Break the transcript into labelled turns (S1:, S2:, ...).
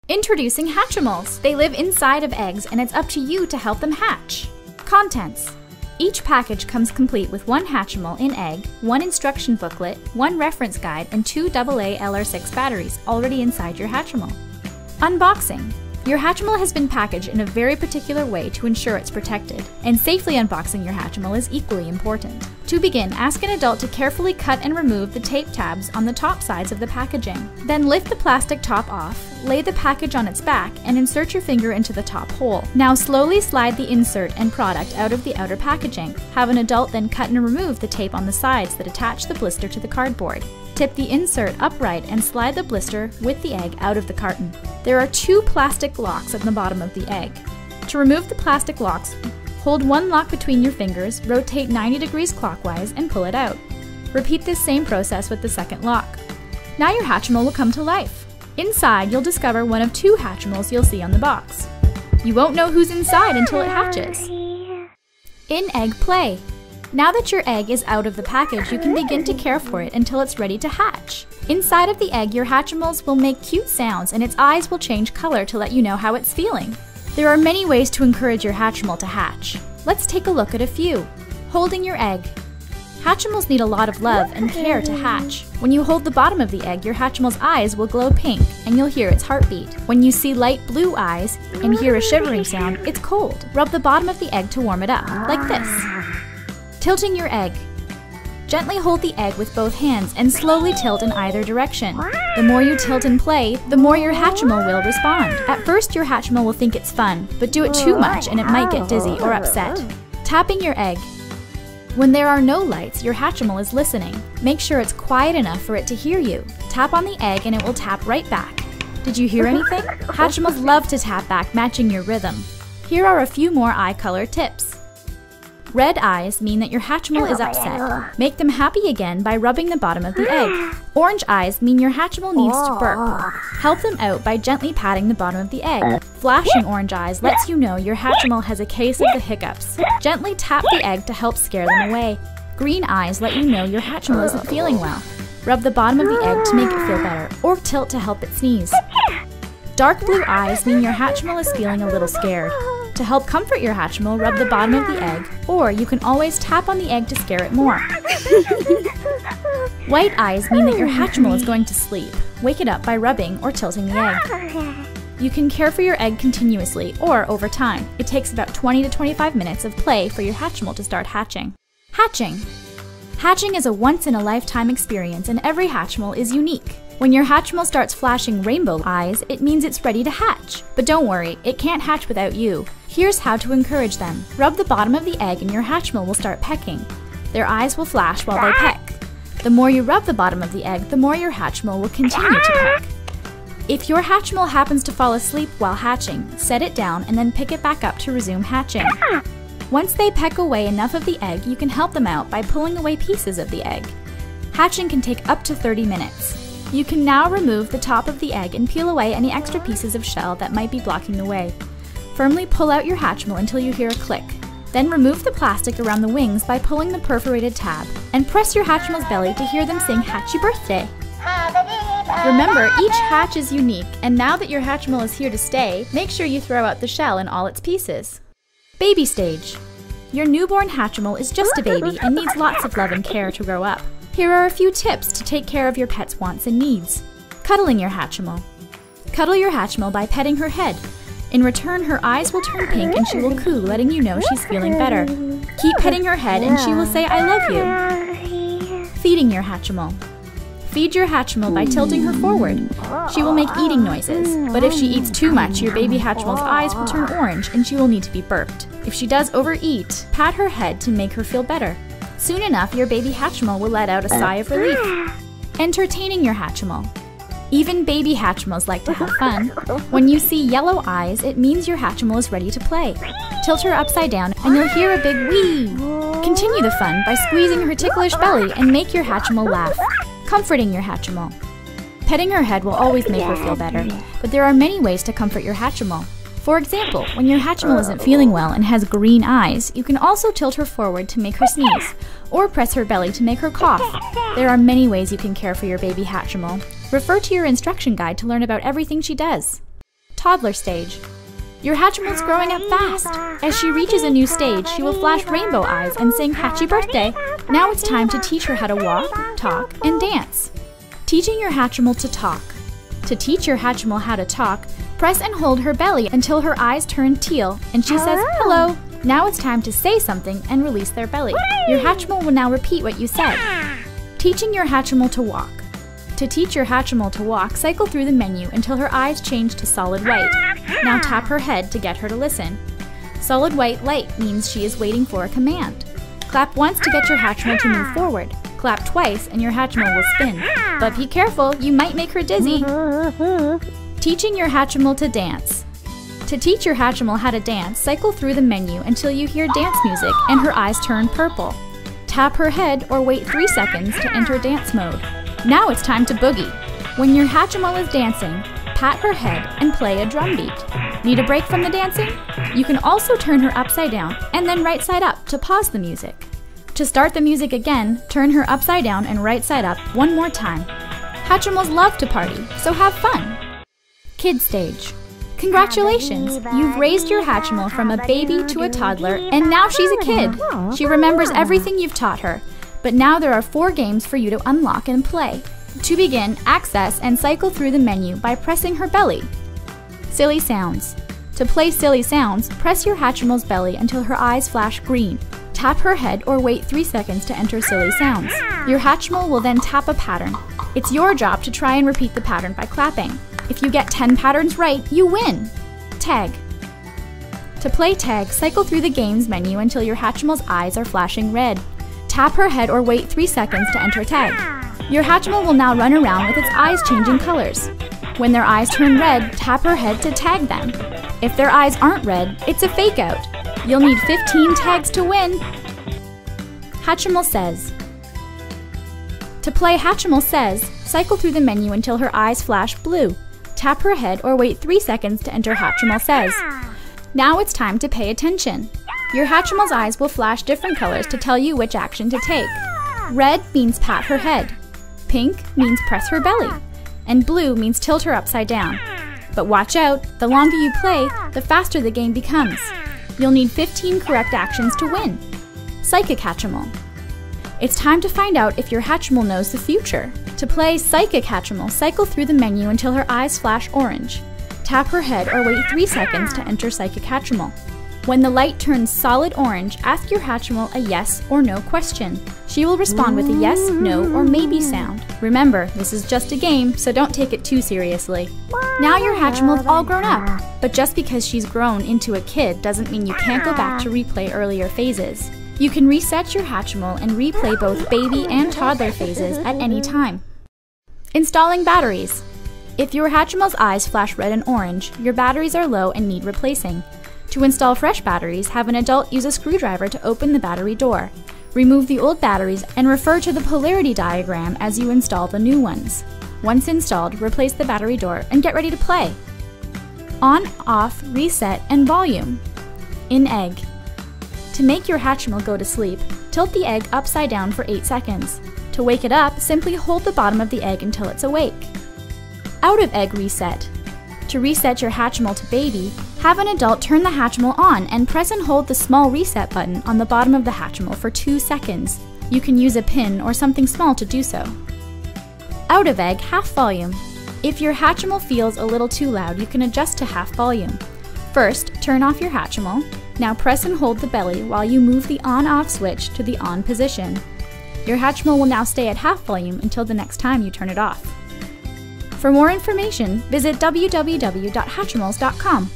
S1: Introducing Hatchimals. They live inside of eggs and it's up to you to help them hatch. Contents. Each package comes complete with 1 Hatchimal in egg, 1 instruction booklet, 1 reference guide, and 2 AA LR6 batteries already inside your Hatchimal. Unboxing. Your Hatchimal has been packaged in a very particular way to ensure it's protected, and safely unboxing your Hatchimal is equally important. To begin, ask an adult to carefully cut and remove the tape tabs on the top sides of the packaging. Then lift the plastic top off, lay the package on its back, and insert your finger into the top hole. Now slowly slide the insert and product out of the outer packaging. Have an adult then cut and remove the tape on the sides that attach the blister to the cardboard. Tip the insert upright and slide the blister with the egg out of the carton. There are 2 plastic locks at the bottom of the egg. To remove the plastic locks, hold 1 lock between your fingers, rotate 90 degrees clockwise, and pull it out. Repeat this same process with the second lock. Now your Hatchimal will come to life. Inside, you'll discover one of 2 Hatchimals you'll see on the box. You won't know who's inside until it hatches. In-egg play. Now that your egg is out of the package, you can begin to care for it until it's ready to hatch. Inside of the egg, your Hatchimals will make cute sounds and its eyes will change color to let you know how it's feeling. There are many ways to encourage your Hatchimal to hatch. Let's take a look at a few. Holding your egg. Hatchimals need a lot of love and care to hatch. When you hold the bottom of the egg, your Hatchimal's eyes will glow pink and you'll hear its heartbeat. When you see light blue eyes and hear a shivering sound, it's cold. Rub the bottom of the egg to warm it up, like this. Tilting your egg. Gently hold the egg with both hands and slowly tilt in either direction. The more you tilt and play, the more your Hatchimal will respond. At first, your Hatchimal will think it's fun, but do it too much and it might get dizzy or upset. Tapping your egg. When there are no lights, your Hatchimal is listening. Make sure it's quiet enough for it to hear you. Tap on the egg and it will tap right back. Did you hear anything? Hatchimals love to tap back, matching your rhythm. Here are a few more eye color tips. Red eyes mean that your Hatchimal is upset. Make them happy again by rubbing the bottom of the egg. Orange eyes mean your Hatchimal needs to burp. Help them out by gently patting the bottom of the egg. Flashing orange eyes lets you know your Hatchimal has a case of the hiccups. Gently tap the egg to help scare them away. Green eyes let you know your Hatchimal isn't feeling well. Rub the bottom of the egg to make it feel better, or tilt to help it sneeze. Dark blue eyes mean your Hatchimal is feeling a little scared. To help comfort your Hatchimal, rub the bottom of the egg, or you can always tap on the egg to scare it more. White eyes mean that your Hatchimal is going to sleep. Wake it up by rubbing or tilting the egg. You can care for your egg continuously or over time. It takes about 20 to 25 minutes of play for your Hatchimal to start hatching. Hatching. Hatching is a once-in-a-lifetime experience and every Hatchimal is unique. When your Hatchimal starts flashing rainbow eyes, it means it's ready to hatch. But don't worry, it can't hatch without you. Here's how to encourage them. Rub the bottom of the egg and your Hatchimal will start pecking. Their eyes will flash while they peck. The more you rub the bottom of the egg, the more your Hatchimal will continue to peck. If your Hatchimal happens to fall asleep while hatching, set it down and then pick it back up to resume hatching. Once they peck away enough of the egg, you can help them out by pulling away pieces of the egg. Hatching can take up to 30 minutes. You can now remove the top of the egg and peel away any extra pieces of shell that might be blocking the way. Firmly pull out your Hatchimal until you hear a click. Then remove the plastic around the wings by pulling the perforated tab, and press your Hatchimal's belly to hear them sing Hatchy Birthday. Remember, each hatch is unique, and now that your Hatchimal is here to stay, make sure you throw out the shell in all its pieces. Baby stage. Your newborn Hatchimal is just a baby and needs lots of love and care to grow up. Here are a few tips to take care of your pet's wants and needs. Cuddling your Hatchimal. Cuddle your Hatchimal by petting her head. In return, her eyes will turn pink and she will coo, letting you know she's feeling better. Keep petting her head and she will say, "I love you." Feeding your Hatchimal. Feed your Hatchimal by tilting her forward. She will make eating noises, but if she eats too much, your baby Hatchimal's eyes will turn orange and she will need to be burped. If she does overeat, pat her head to make her feel better. Soon enough, your baby Hatchimal will let out a sigh of relief. Entertaining your Hatchimal. Even baby Hatchimals like to have fun. When you see yellow eyes, it means your Hatchimal is ready to play. Tilt her upside down and you'll hear a big wee. Continue the fun by squeezing her ticklish belly and make your Hatchimal laugh. Comforting your Hatchimal. Petting her head will always make her feel better, but there are many ways to comfort your Hatchimal. For example, when your Hatchimal isn't feeling well and has green eyes, you can also tilt her forward to make her sneeze, or press her belly to make her cough. There are many ways you can care for your baby Hatchimal. Refer to your instruction guide to learn about everything she does. toddler stage. Your Hatchimal's growing up fast. As she reaches a new stage, she will flash rainbow eyes and sing Happy Birthday. Now it's time to teach her how to walk, talk, and dance. Teaching your Hatchimal to talk. To teach your Hatchimal how to talk, press and hold her belly until her eyes turn teal and she says hello. Now it's time to say something and release their belly. Your Hatchimal will now repeat what you said. Teaching your Hatchimal to walk. To teach your Hatchimal to walk, cycle through the menu until her eyes change to solid white. Now tap her head to get her to listen. Solid white light means she is waiting for a command. Clap once to get your Hatchimal to move forward. Clap twice and your Hatchimal will spin. But be careful, you might make her dizzy. Teaching your Hatchimal to dance. To teach your Hatchimal how to dance, cycle through the menu until you hear dance music and her eyes turn purple. Tap her head or wait 3 seconds to enter dance mode. Now it's time to boogie. When your Hatchimal is dancing, pat her head and play a drum beat. Need a break from the dancing? You can also turn her upside down and then right side up to pause the music. To start the music again, turn her upside down and right side up one more time. Hatchimals love to party, so have fun. Kid stage. Congratulations! You've raised your Hatchimal from a baby to a toddler, and now she's a kid. She remembers everything you've taught her. But now there are 4 games for you to unlock and play. To begin, access and cycle through the menu by pressing her belly. Silly sounds. To play silly sounds, press your Hatchimal's belly until her eyes flash green. Tap her head or wait 3 seconds to enter silly sounds. Your Hatchimal will then tap a pattern. It's your job to try and repeat the pattern by clapping. If you get 10 patterns right, you win! Tag. To play tag, cycle through the games menu until your Hatchimal's eyes are flashing red. Tap her head or wait 3 seconds to enter tag. Your Hatchimal will now run around with its eyes changing colors. When their eyes turn red, tap her head to tag them. If their eyes aren't red, it's a fake out. You'll need 15 tags to win. Hatchimal says. To play Hatchimal says, cycle through the menu until her eyes flash blue. Tap her head or wait 3 seconds to enter Hatchimal says. Now it's time to pay attention. Your Hatchimal's eyes will flash different colors to tell you which action to take. Red means pat her head. Pink means press her belly. And blue means tilt her upside down. But watch out, the longer you play, the faster the game becomes. You'll need 15 correct actions to win. Psychic Hatchimal. It's time to find out if your Hatchimal knows the future. To play Psychic Hatchimal, cycle through the menu until her eyes flash orange. Tap her head or wait 3 seconds to enter Psychic Hatchimal. When the light turns solid orange, ask your Hatchimal a yes or no question. She will respond with a yes, no, or maybe sound. Remember, this is just a game, so don't take it too seriously. Now your Hatchimal's all grown up, but just because she's grown into a kid doesn't mean you can't go back to replay earlier phases. You can reset your Hatchimal and replay both baby and toddler phases at any time. Installing batteries. If your Hatchimal's eyes flash red and orange, your batteries are low and need replacing. To install fresh batteries, have an adult use a screwdriver to open the battery door. Remove the old batteries and refer to the polarity diagram as you install the new ones. Once installed, replace the battery door and get ready to play. On, off, reset, and volume. In egg. To make your Hatchimal go to sleep, tilt the egg upside down for 8 seconds. To wake it up, simply hold the bottom of the egg until it's awake. Out of egg reset. To reset your Hatchimal to baby, have an adult turn the Hatchimal on and press and hold the small reset button on the bottom of the Hatchimal for 2 seconds. You can use a pin or something small to do so. Out of egg, half volume. If your Hatchimal feels a little too loud, you can adjust to half volume. First, turn off your Hatchimal. Now press and hold the belly while you move the on-off switch to the on position. Your Hatchimal will now stay at half volume until the next time you turn it off. For more information, visit www.hatchimals.com.